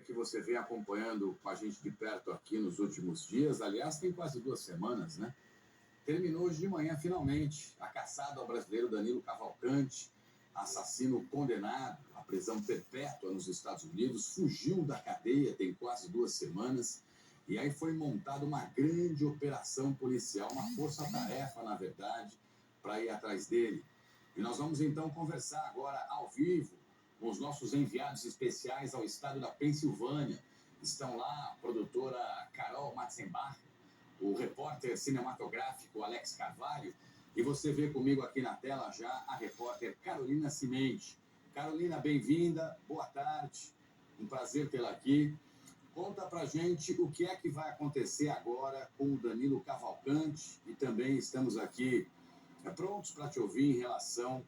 Que você vem acompanhando com a gente de perto aqui nos últimos dias, aliás, tem quase 2 semanas, né? Terminou hoje de manhã, finalmente, a caçada ao brasileiro Danilo Cavalcante, assassino condenado à prisão perpétua nos Estados Unidos, fugiu da cadeia tem quase 2 semanas, e aí foi montada uma grande operação policial, uma força-tarefa, na verdade, para ir atrás dele. E nós vamos então conversar agora ao vivo com os nossos enviados especiais ao estado da Pensilvânia. Estão lá a produtora Carol Matzenbach, o repórter cinematográfico Alex Carvalho, e você vê comigo aqui na tela já a repórter Carolina Cimente. Carolina, bem-vinda, boa tarde, um prazer tê-la aqui. Conta pra gente o que é que vai acontecer agora com o Danilo Cavalcante, e também estamos aqui prontos para te ouvir em relação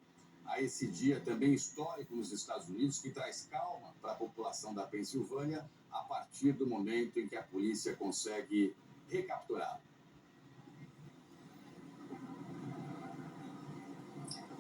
a esse dia também histórico nos Estados Unidos, que traz calma para a população da Pensilvânia a partir do momento em que a polícia consegue recapturá-lo.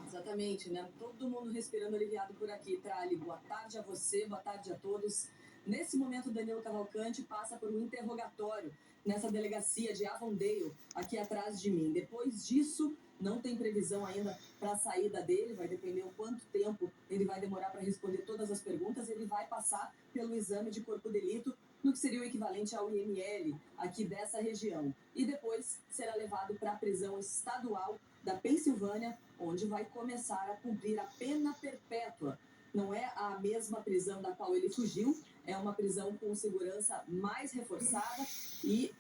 Exatamente, né? Todo mundo respirando aliviado por aqui. Trali, boa tarde a você, boa tarde a todos. Nesse momento, Danilo Cavalcante passa por um interrogatório nessa delegacia de Avondale, aqui atrás de mim. Depois disso, não tem previsão ainda para a saída dele, vai depender o quanto tempo ele vai demorar para responder todas as perguntas. Ele vai passar pelo exame de corpo de delito, no que seria o equivalente ao IML aqui dessa região. E depois será levado para a prisão estadual da Pensilvânia, onde vai começar a cumprir a pena perpétua. Não é a mesma prisão da qual ele fugiu, é uma prisão com segurança mais reforçada e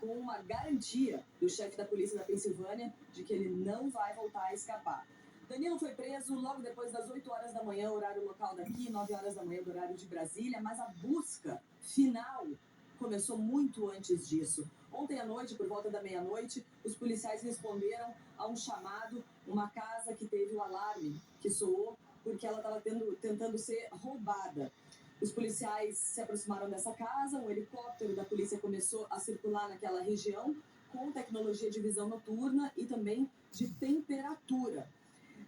com uma garantia do chefe da polícia da Pensilvânia de que ele não vai voltar a escapar. Danilo foi preso logo depois das 8 horas da manhã, horário local daqui, 9 horas da manhã, do horário de Brasília, mas a busca final começou muito antes disso. Ontem à noite, por volta da meia-noite, os policiais responderam a um chamado, uma casa que teve o alarme que soou porque ela estava tentando ser roubada. Os policiais se aproximaram dessa casa, um helicóptero da polícia começou a circular naquela região com tecnologia de visão noturna e também de temperatura.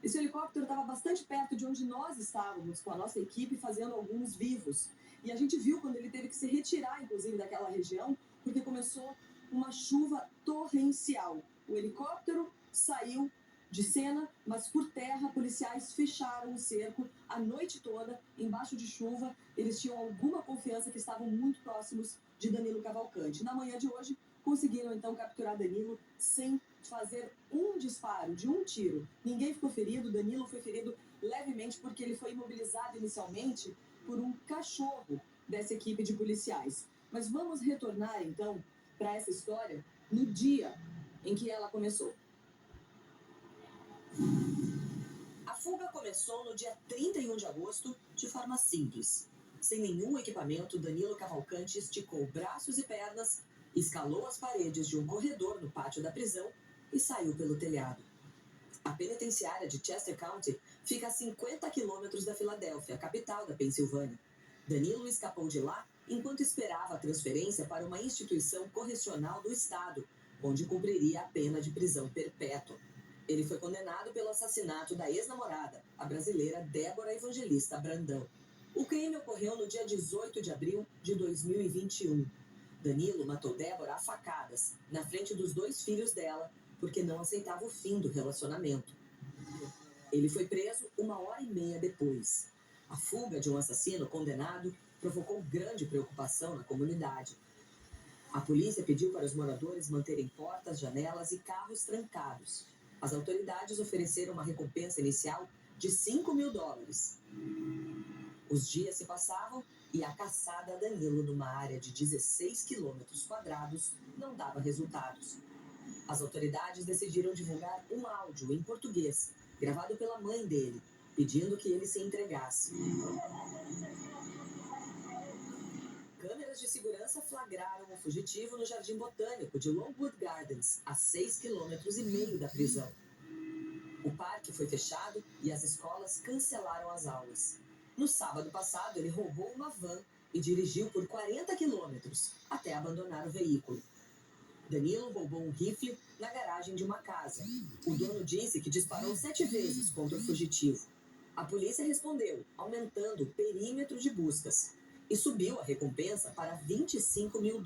Esse helicóptero estava bastante perto de onde nós estávamos com a nossa equipe fazendo alguns vivos. E a gente viu quando ele teve que se retirar, inclusive, daquela região, porque começou uma chuva torrencial. O helicóptero saiu de cena, mas por terra, policiais fecharam o cerco a noite toda, embaixo de chuva. Eles tinham alguma confiança que estavam muito próximos de Danilo Cavalcante. Na manhã de hoje, conseguiram então capturar Danilo sem fazer um disparo, de um tiro. Ninguém ficou ferido, Danilo foi ferido levemente porque ele foi imobilizado inicialmente por um cachorro dessa equipe de policiais. Mas vamos retornar então para essa história no dia em que ela começou. A fuga começou no dia 31 de agosto de forma simples. Sem nenhum equipamento, Danilo Cavalcante esticou braços e pernas, escalou as paredes de um corredor no pátio da prisão e saiu pelo telhado. A penitenciária de Chester County fica a 50 quilômetros da Filadélfia, capital da Pensilvânia. Danilo escapou de lá enquanto esperava a transferência para uma instituição correcional do estado, onde cumpriria a pena de prisão perpétua. Ele foi condenado pelo assassinato da ex-namorada, a brasileira Débora Evangelista Brandão. O crime ocorreu no dia 18 de abril de 2021. Danilo matou Débora a facadas, na frente dos 2 filhos dela, porque não aceitava o fim do relacionamento. Ele foi preso 1h30 depois. A fuga de um assassino condenado provocou grande preocupação na comunidade. A polícia pediu para os moradores manterem portas, janelas e carros trancados. As autoridades ofereceram uma recompensa inicial de $5.000. Os dias se passavam e a caçada a Danilo numa área de 16 quilômetros quadrados não dava resultados. As autoridades decidiram divulgar um áudio em português, gravado pela mãe dele, pedindo que ele se entregasse. Câmeras de segurança flagraram o fugitivo no Jardim Botânico de Longwood Gardens, a 6,5 quilômetros da prisão. O parque foi fechado e as escolas cancelaram as aulas. No sábado passado, ele roubou uma van e dirigiu por 40 quilômetros até abandonar o veículo. Danilo roubou um rifle na garagem de uma casa. O dono disse que disparou 7 vezes contra o fugitivo. A polícia respondeu, aumentando o perímetro de buscas. e subiu a recompensa para $25 mil,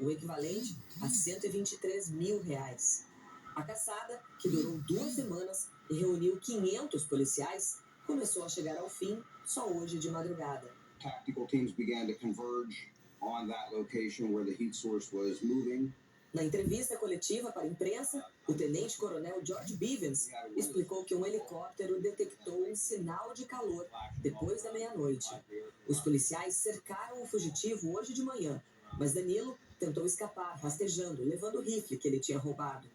o equivalente a R$123 mil. A caçada, que durou 2 semanas e reuniu 500 policiais, começou a chegar ao fim só hoje de madrugada. Tactical teams began to converge on that location where the heat source was moving. Na entrevista coletiva para a imprensa, o tenente-coronel George Bivens explicou que um helicóptero detectou um sinal de calor depois da meia-noite. Os policiais cercaram o fugitivo hoje de manhã, mas Danilo tentou escapar, rastejando, levando o rifle que ele tinha roubado.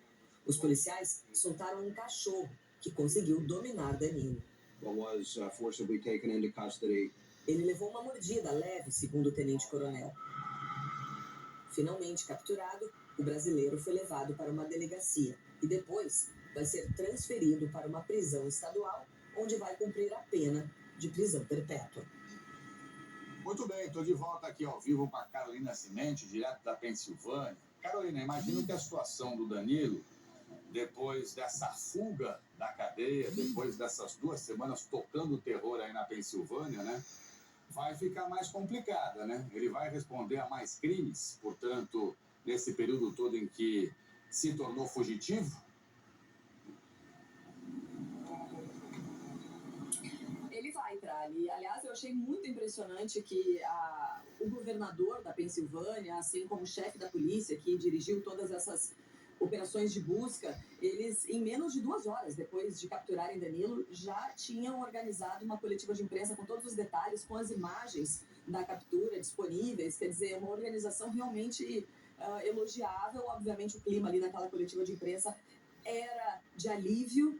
Os policiais soltaram um cachorro que conseguiu dominar Danilo. Was forcibly taken into custody. Ele levou uma mordida leve, segundo o tenente-coronel. Finalmente capturado, o brasileiro foi levado para uma delegacia e depois vai ser transferido para uma prisão estadual, onde vai cumprir a pena de prisão perpétua. Muito bem, estou de volta aqui ao vivo com a Carolina Cimenti, direto da Pensilvânia. Carolina, imagino que a situação do Danilo, depois dessa fuga da cadeia, depois dessas 2 semanas tocando o terror aí na Pensilvânia, né, vai ficar mais complicada, né? Ele vai responder a mais crimes, portanto, nesse período todo em que se tornou fugitivo? Ele vai, Trali. Aliás, eu achei muito impressionante que o governador da Pensilvânia, assim como o chefe da polícia, que dirigiu todas essas operações de busca, eles, em menos de 2 horas depois de capturarem Danilo, já tinham organizado uma coletiva de imprensa com todos os detalhes, com as imagens da captura disponíveis. Quer dizer, uma organização realmente elogiável. Obviamente, o clima ali naquela coletiva de imprensa era de alívio,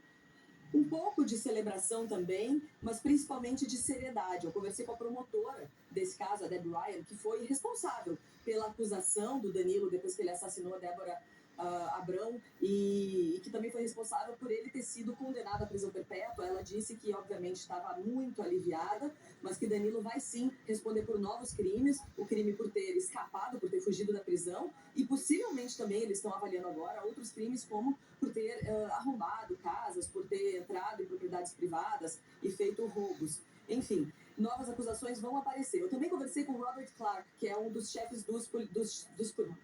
um pouco de celebração também, mas principalmente de seriedade. Eu conversei com a promotora desse caso, a Deb Ryan, que foi responsável pela acusação do Danilo depois que ele assassinou a Débora Abrão, e que também foi responsável por ele ter sido condenado à prisão perpétua. Ela disse que, obviamente, estava muito aliviada, mas que Danilo vai sim responder por novos crimes, o crime por ter escapado, por ter fugido da prisão, e possivelmente também, eles estão avaliando agora, outros crimes como por ter arrombado casas, por ter entrado em propriedades privadas e feito roubos. Enfim, novas acusações vão aparecer. Eu também conversei com Robert Clark, que é um dos chefes dos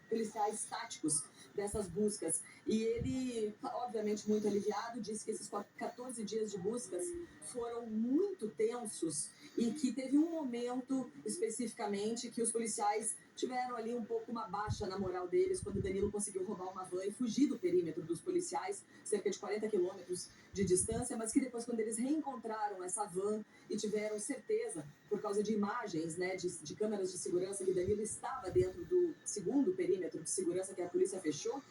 policiais táticos dessas buscas. E ele, obviamente muito aliviado, disse que esses 14 dias de buscas foram muito tensos e que teve um momento especificamente que os policiais tiveram ali um pouco uma baixa na moral deles quando Danilo conseguiu roubar uma van e fugir do perímetro dos policiais, cerca de 40 quilômetros de distância, mas que depois, quando eles reencontraram essa van e tiveram certeza, por causa de imagens, né, de câmeras de segurança, que Danilo estava dentro do segundo perímetro de segurança que a polícia fechou,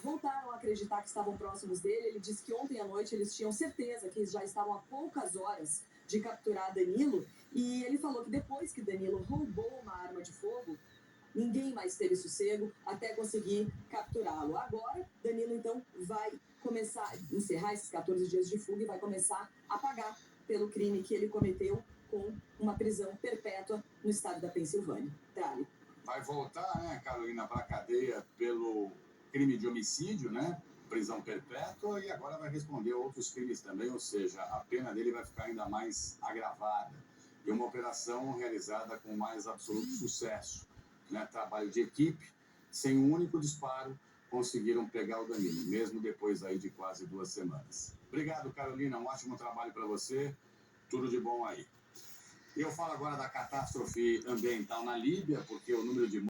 voltaram a acreditar que estavam próximos dele. Ele disse que ontem à noite eles tinham certeza que já estavam a poucas horas de capturar Danilo, e ele falou que depois que Danilo roubou uma arma de fogo, ninguém mais teve sossego até conseguir capturá-lo. Agora, Danilo, então, vai começar a encerrar esses 14 dias de fuga e vai começar a pagar pelo crime que ele cometeu, com uma prisão perpétua no estado da Pensilvânia. Trali. Vai voltar, né, Carolina, para a cadeia pelo crime de homicídio, né? Prisão perpétua, e agora vai responder outros crimes também, ou seja, a pena dele vai ficar ainda mais agravada. E uma operação realizada com mais absoluto sucesso, né? Trabalho de equipe, sem um único disparo, conseguiram pegar o Danilo, mesmo depois aí de quase 2 semanas. Obrigado, Carolina, um ótimo trabalho para você, tudo de bom aí. Eu falo agora da catástrofe ambiental na Líbia, porque o número de